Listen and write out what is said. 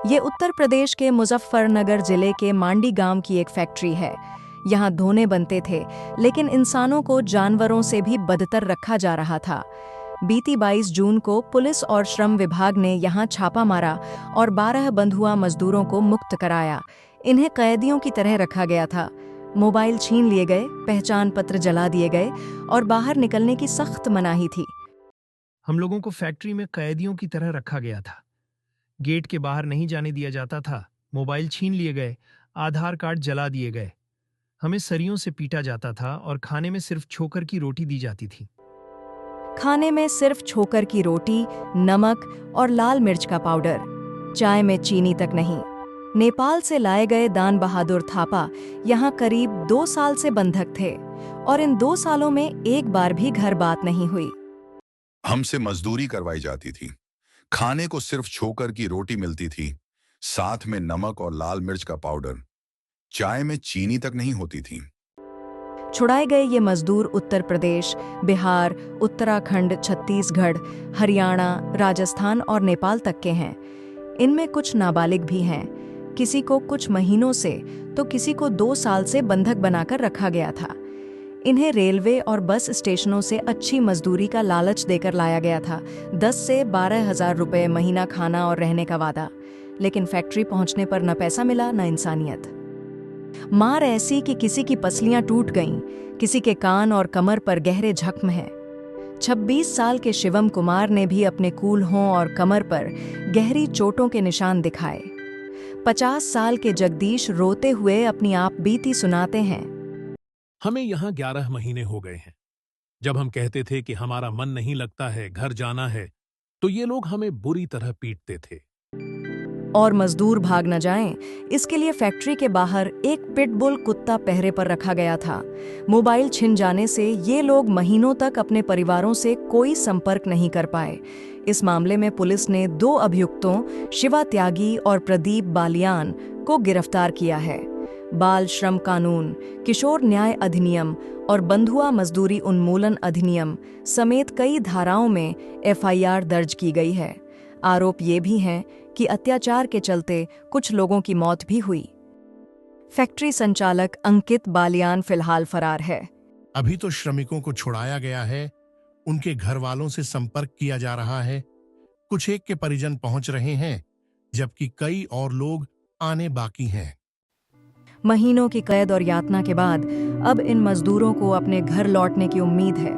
ये उत्तर प्रदेश के मुजफ्फरनगर जिले के मांडी गांव की एक फैक्ट्री है। यहाँ धोने बनते थे, लेकिन इंसानों को जानवरों से भी बदतर रखा जा रहा था। बीती 22 जून को पुलिस और श्रम विभाग ने यहाँ छापा मारा और 12 बंधुआ मजदूरों को मुक्त कराया। इन्हें कैदियों की तरह रखा गया था। मोबाइल छीन लिए गए, पहचान पत्र जला दिए गए और बाहर निकलने की सख्त मनाही थी। हम लोगों को फैक्ट्री में कैदियों की तरह रखा गया था। गेट के बाहर नहीं जाने दिया जाता था। मोबाइल छीन लिए गए, आधार कार्ड जला दिए गए। हमें सरियों से पीटा जाता था और खाने में सिर्फ छोकर की रोटी दी जाती थी। खाने में सिर्फ छोकर की रोटी, नमक और लाल मिर्च का पाउडर। चाय में चीनी तक नहीं। नेपाल से लाए गए दान बहादुर थापा यहाँ करीब 2 साल से बंधक थे और इन 2 सालों में एक बार भी घर बात नहीं हुई। हमसे मजदूरी करवाई जाती थी। खाने को सिर्फ छोकर की रोटी मिलती थी, साथ में नमक और लाल मिर्च का पाउडर। चाय में चीनी तक नहीं होती थी। छुड़ाए गए ये मजदूर उत्तर प्रदेश, बिहार, उत्तराखंड, छत्तीसगढ़, हरियाणा, राजस्थान और नेपाल तक के हैं। इनमें कुछ नाबालिग भी हैं। किसी को कुछ महीनों से तो किसी को 2 साल से बंधक बनाकर रखा गया था। इन्हें रेलवे और बस स्टेशनों से अच्छी मजदूरी का लालच देकर लाया गया था। 10 से 12 हजार रुपये महीना खाना और रहने का वादा। लेकिन फैक्ट्री पहुंचने पर न पैसा मिला, न इंसानियत। मार ऐसी कि किसी की पसलियां टूट गईं, किसी के कान और कमर पर गहरे जख्म हैं। 26 साल के शिवम कुमार ने भी अपने कूल्हों और कमर पर गहरी चोटों के निशान दिखाए। 50 साल के जगदीश रोते हुए अपनी आप बीती सुनाते हैं। हमें यहाँ 11 महीने हो गए हैं। जब हम कहते थे कि हमारा मन नहीं लगता है, घर जाना है, तो ये लोग हमें बुरी तरह पीटते थे। और मजदूर भाग न जाएं, इसके लिए फैक्ट्री के बाहर एक पिटबुल कुत्ता पहरे पर रखा गया था। मोबाइल छिन जाने से ये लोग महीनों तक अपने परिवारों से कोई संपर्क नहीं कर पाए। इस मामले में पुलिस ने 2 अभियुक्तों शिवा त्यागी और प्रदीप बालियान को गिरफ्तार किया है। बाल श्रम कानून, किशोर न्याय अधिनियम और बंधुआ मजदूरी उन्मूलन अधिनियम समेत कई धाराओं में FIR दर्ज की गई है। आरोप ये भी हैं कि अत्याचार के चलते कुछ लोगों की मौत भी हुई। फैक्ट्री संचालक अंकित बालियान फिलहाल फरार है। अभी तो श्रमिकों को छुड़ाया गया है, उनके घर वालों से संपर्क किया जा रहा है। कुछ एक के परिजन पहुंच रहे हैं, जबकि कई और लोग आने बाकी हैं। महीनों की कैद और यातना के बाद अब इन मजदूरों को अपने घर लौटने की उम्मीद है।